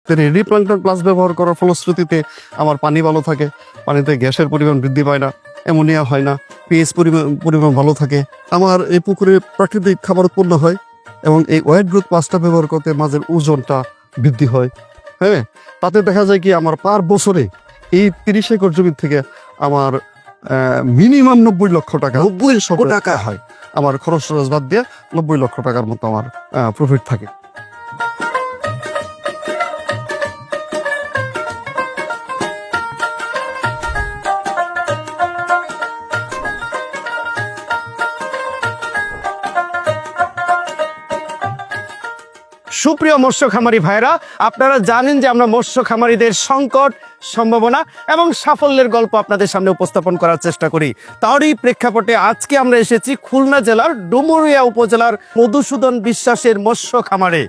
Ready plankton plus ব্যবহার করার ফলশ্রুতিতে আমার পানি ভালো থাকে, পানিতে গ্যাসের পরিমাণ বৃদ্ধি পায় না, অ্যামোনিয়া হয় না, পিএইচ পরিমাণ ভালো থাকে। আমার এই পুকুরে প্রাকৃতিক খাবার উৎপন্ন হয় এবং এই ওয়েট গ্রোথ প্লাসটা ব্যবহার করতে মাছের ওজনটা বৃদ্ধি হয়। হ্যাঁ, তাতে দেখা যায় কি আমার পার বছরে এই 30 একর জমি থেকে আমার মিনিমাম 90 লক্ষ টাকা 90 টাকা হয়। আমার খরচ টরচ বাদ দিয়ে 90 লক্ষ টাকার মতো আমার প্রফিট থাকে। সুপ্রিয় মৎস্য খামারি ভাইরা, আপনারা জানেন যে আমরা মৎস্য খামারিদের সংকট, সম্ভাবনা এবং সাফল্যের গল্প আপনাদের সামনে উপস্থাপন করার চেষ্টা করি। তারই প্রেক্ষাপটে আজকে আমরা এসেছি খুলনা জেলার ডুমুরিয়া উপজেলার মধুসূদন বিশ্বাসের মৎস্য খামারে।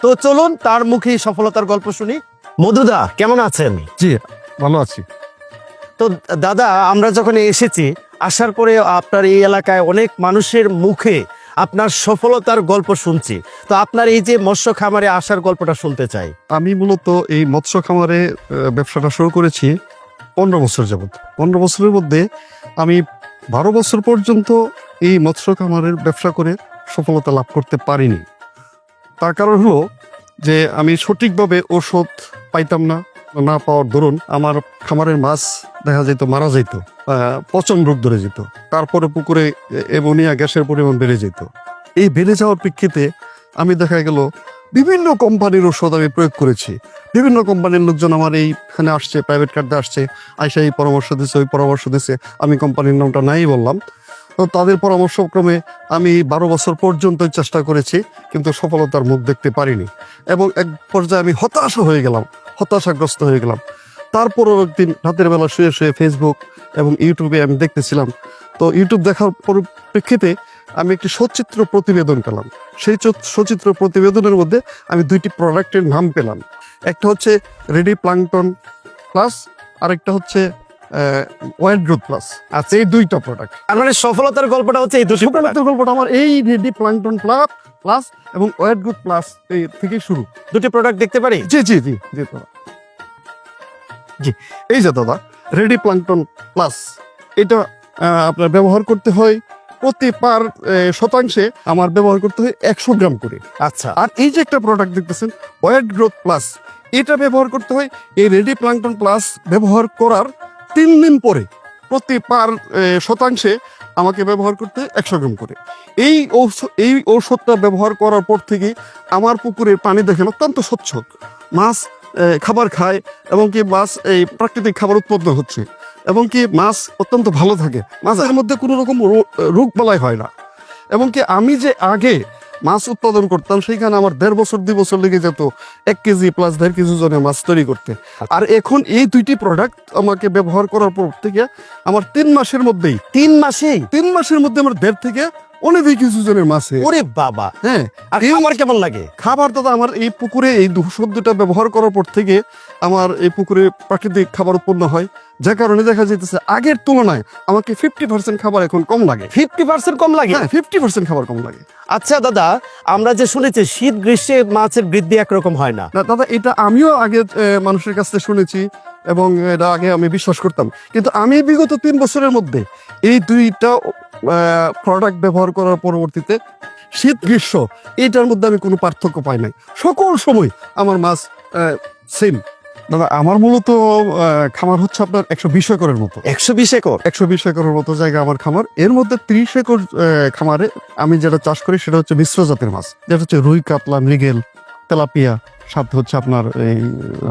তো চলুন তার মুখেই সফলতার গল্প শুনি। মধুদা, কেমন আছেন? জি, ভালো আছি। তো দাদা, আমরা যখন এসেছি, আসার পরে আপনার এই এলাকায় অনেক মানুষের মুখে আপনার সফলতার গল্প শুনছি। তো আপনার এই যে মৎস্য খামারে আসার গল্পটা শুনতে চাই। আমি মূলত এই মৎস্য খামারে ব্যবসাটা শুরু করেছি 15 বছর যাবত। 15 বছরের মধ্যে আমি 12 বছর পর্যন্ত এই মৎস্য খামারের ব্যবসা করে সফলতা লাভ করতে পারিনি। তার কারণ হলো যে আমি সঠিকভাবে ওষুধ পাইতাম না পাওয়ার দরুন আমার খামারের মাছ দেখা যেত মারা যেত, পচন রোগ ধরে যেত, তারপরে পুকুরে অ্যামোনিয়া গ্যাসের পরিমাণ বেড়ে যেত। এই বেড়ে যাওয়ার প্রেক্ষিতে আমি দেখা গেল বিভিন্ন কোম্পানির ওষুধ আমি প্রয়োগ করেছি। বিভিন্ন কোম্পানির লোকজন আমার এইখানে আসছে, প্রাইভেট কার্ডে আসছে, আইসা এই পরামর্শ দিচ্ছে, ওই পরামর্শ দিচ্ছে। আমি কোম্পানির নামটা নাই বললাম। তো তাদের পরামর্শক্রমে আমি 12 বছর পর্যন্ত চেষ্টা করেছি, কিন্তু সফলতার মুখ দেখতে পারিনি এবং এক পর্যায়ে আমি হতাশাগ্রস্ত হয়ে গেলাম। তারপরও একদিন রাতের বেলা শুয়ে শুয়ে ফেসবুক এবং ইউটিউবে আমি দেখতেছিলাম। তো ইউটিউব দেখার পরিপ্রেক্ষিতে আমি একটি সচিত্র প্রতিবেদন পেলাম। সেই সচিত্র প্রতিবেদনের মধ্যে আমি 2টি প্রোডাক্টের নাম পেলাম। একটা হচ্ছে রেডি প্লাঙ্কটন প্লাস, আরেকটা হচ্ছে ওয়েট গ্রোথ প্লাস। আচ্ছা, এই 2টা প্রোডাক্ট। আর মানে সফলতার গল্পটা হচ্ছে এই দুটো সফলতার গল্পটা আমার এই রেডি প্লাঙ্কটন প্লাস এবং ওয়েট গ্রোথ প্লাস এই থেকে শুরু। দুটি প্রোডাক্ট দেখতে পারি? জি জি জি জি দাদা, জি এই যে দাদা রেডি প্লাঙ্কটন প্লাস, এটা আপনার ব্যবহার করতে হয় প্রতি পার শতাংশে আমার ব্যবহার করতে হয় 100 গ্রাম করে। আচ্ছা। আর এই যে একটা প্রোডাক্ট দেখতেছেন ওয়েট গ্রোথ প্লাস, এটা ব্যবহার করতে হয় এই রেডি প্লাঙ্কটন প্লাস ব্যবহার করার 3 দিন পরে প্রতি পার শতাংশে আমাকে ব্যবহার করতে 100 গ্রাম করে। এই ঔষধটা ব্যবহার করার পর থেকে আমার পুকুরের পানি দেখেন অত্যন্ত স্বচ্ছ, মাছ খাবার খায় এবং কি মাছ এই প্রাকৃতিক খাবার উৎপন্ন হচ্ছে এবং কি মাছ অত্যন্ত ভালো থাকে, মাছের মধ্যে কোনো রকম রোগ বালাই হয় না। এবং কি আমি যে আগে মাছ উৎপাদন করতাম সেইখানে আমার 1.5 বছর 2 বছর লেগে যেত 1 কেজি প্লাস 1.5 কেজি ওজনের মাছ তৈরি করতে। আর এখন এই 2টি প্রোডাক্ট আমাকে ব্যবহার করার পর থেকে আমার 3 মাসের মধ্যেই 3 মাসেই 3 মাসের মধ্যে আমার 1.5 থেকে 2 কেজি ওজনের মাছ। ওরে বাবা! হ্যাঁ, আর আমার কেমন লাগে খাবার দাদা? আমার এই পুকুরে এই ওষুধটা ব্যবহার করার পর থেকে আমার এই পুকুরে প্রাকৃতিক খাবার উৎপন্ন হয়, যার কারণে দেখা যাইতেছে আগের তুলনায় আমাকে 50% খাবার এখন কম লাগে। 50% কম লাগে? হ্যাঁ, 50% খাবার কম লাগে। আচ্ছা দাদা, আমরা যে শুনেছি শীত গ্রীষ্মে মাছের বৃদ্ধি একরকম হয় না। না দাদা, এটা আমিও আগে মানুষের কাছ থেকে শুনেছি এবং এটা আগে আমি বিশ্বাস করতাম, কিন্তু আমি বিগত 3 বছরের মধ্যে এই 2টা প্রোডাক্ট ব্যবহার করার পরবর্তীতে শীত গ্রীষ্ম এইটার মধ্যে আমি কোনো পার্থক্য পাই নাই। সকল সময় আমার মাছ সেম। দাদা, আমার মূলত খামার হচ্ছে আপনার 120 একরের মতো। 120 একর? 120 একরের মতো জায়গা আমার খামার। এর মধ্যে 30 একর খামারে আমি যেটা চাষ করি সেটা হচ্ছে মিশ্র জাতের মাছ, যেটা হচ্ছে রুই, কাতলা, মৃগেল, তেলাপিয়া, সাথে হচ্ছে আপনার এই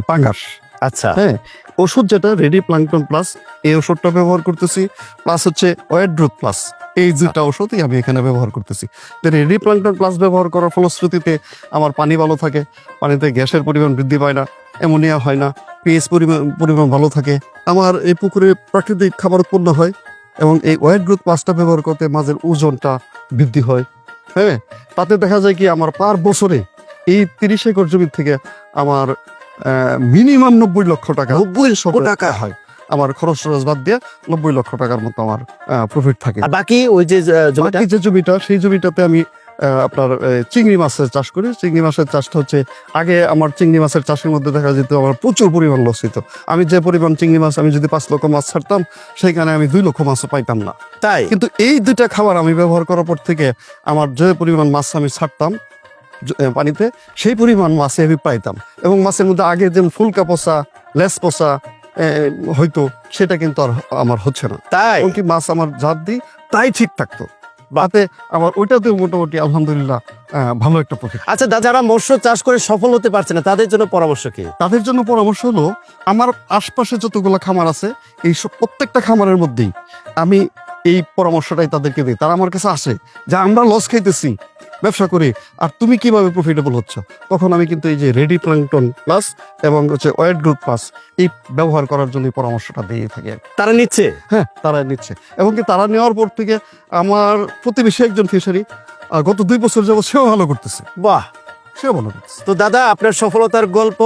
পাঙ্গাস। আচ্ছা। হ্যাঁ, ওষুধ যেটা রেডি প্লাঙ্কটন প্লাস, এই ওষুধটা ব্যবহার করতেছি, প্লাস হচ্ছে ওয়েট গ্রোথ প্লাস, এই 2টা ওষুধই আমি এখানে ব্যবহার করতেছি। রেডি প্লাঙ্কটন প্লাস ব্যবহার করার ফলশ্রুতিতে আমার পানি ভালো থাকে, পানিতে গ্যাসের পরিমাণ বৃদ্ধি পায় না, অ্যামোনিয়া হয় না, পিএইচ পরিমাণ ভালো থাকে। আমার এই পুকুরে প্রাকৃতিক খাবার উৎপন্ন হয় এবং এই ওয়েট গ্রোথ প্লাসটা ব্যবহার করতে মাছের ওজনটা বৃদ্ধি হয়। হ্যাঁ, তাতে দেখা যায় কি আমার পার বছরে এই 30 একর জমি থেকে আমার মিনিমাম 90 লক্ষ টাকা 90 টাকা হয়। আমার খরচ টরচ বাদ দিয়ে 90 লক্ষ টাকার মতো আমার প্রফিট থাকে। আর বাকি ওই যে জমিটা? বাকি যে জমিটা, সেই জমিটাতে আমি আপনার চিংড়ি মাছের চাষ করি। চিংড়ি মাছের চাষটা হচ্ছে, আগে আমার চিংড়ি মাছের চাষের মধ্যে দেখা যেত আমার প্রচুর পরিমাণ লস হইতো। আমি যে পরিমাণ চিংড়ি মাছ, আমি যদি 5 লক্ষ মাছ ছাড়তাম, সেইখানে আমি 2 লক্ষ মাছও পাইতাম না। তাই কিন্তু এই 2টা খাবার আমি ব্যবহার করার পর থেকে আমার যে পরিমাণ মাছ আমি ছাড়তাম পানিতে, সেই পরিমাণ মাছে আমি পাইতাম। এবং মাছের মধ্যে আগে যেমন ফুলকা পচা, লেস পচা হয়তো, সেটা কিন্তু আর আমার হচ্ছে না। তাই এমনকি মাছ আমার জাত দিই তাই ঠিক থাকতো, বাতে আমার ওইটাতেও মোটামুটি আলহামদুলিল্লাহ ভালো একটা প্রফিট। আচ্ছা দাদা, যারা মৎস্য চাষ করে সফল হতে পারছে না তাদের জন্য পরামর্শ কি? তাদের জন্য পরামর্শ হলো, আমার আশপাশে যতগুলো খামার আছে, এই সব প্রত্যেকটা খামারের মধ্যেই আমি এই পরামর্শটাই তাদেরকে দিই। তারা আমার কাছে আসে যে আমরা লস খাইতেছি ব্যবসা করি, আর তুমি কিভাবে প্রফিটেবল হচ্ছ। তখন আমি কিন্তু এই যে রেডি প্ল্যাঙ্কটন প্লাস এবং হচ্ছে ওয়েট গ্রোথ প্লাস এই ব্যবহার করার জন্য এই পরামর্শটা দিয়ে থাকি। তারা নিচ্ছে? হ্যাঁ, তারা নিচ্ছে। এবং কি তারা নেওয়ার পর থেকে আমার প্রতিবেশী একজন ফিশারি গত 2 বছর যাবত সেও ভালো করতেছে। বাহ! সেও ভালো করতেছে। তো দাদা, আপনার সফলতার গল্প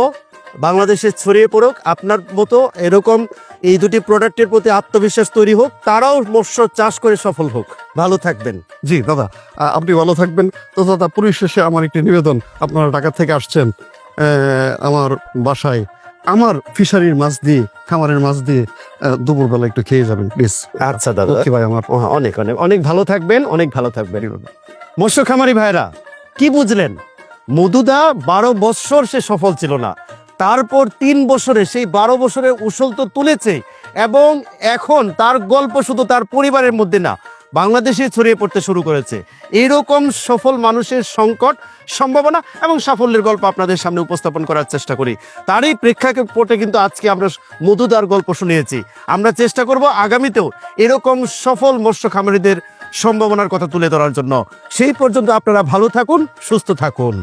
বাংলাদেশে ছড়িয়ে পড়ুক, আপনার মতো এরকম এই দুটি প্রোডাক্টের প্রতি আত্মবিশ্বাস তৈরি হোক, তারাও মৎস্য চাষ করে সফল হোক। ভালো থাকবেন। জি দাদা, আপনি ভালো থাকবেন। তো দাদা, পরিশেষে আমার একটি নিবেদন, আপনারা ঢাকা থেকে আসছেন আমার বাসায়, আমার ফিশারির মাছ দিয়ে, খামারের মাছ দিয়ে দুপুরবেলা একটু খেয়ে যাবেন প্লিজ। আচ্ছা দাদা, লক্ষ্মী ভাই আমার। অনেক অনেক অনেক ভালো থাকবেন, অনেক ভালো থাকবেন। মৎস্য খামারি ভাইরা, কি বুঝলেন? মধুদা 12 বছর সে সফল ছিল না, তারপর 3 বছরে সেই 12 বছরের উসল তো তুলেছে, এবং এখন তার গল্প শুধু তার পরিবারের মধ্যে না, বাংলাদেশে ছড়িয়ে পড়তে শুরু করেছে। এইরকম সফল মানুষের সংকট, সম্ভাবনা এবং সাফল্যের গল্প আপনাদের সামনে উপস্থাপন করার চেষ্টা করি। তারই প্রেক্ষাপটে কিন্তু আজকে আমরা মধুদার গল্প শুনিয়েছি। আমরা চেষ্টা করব আগামীতেও এরকম সফল মৎস্য খামারিদের সম্ভাবনার কথা তুলে ধরার জন্য। সেই পর্যন্ত আপনারা ভালো থাকুন, সুস্থ থাকুন।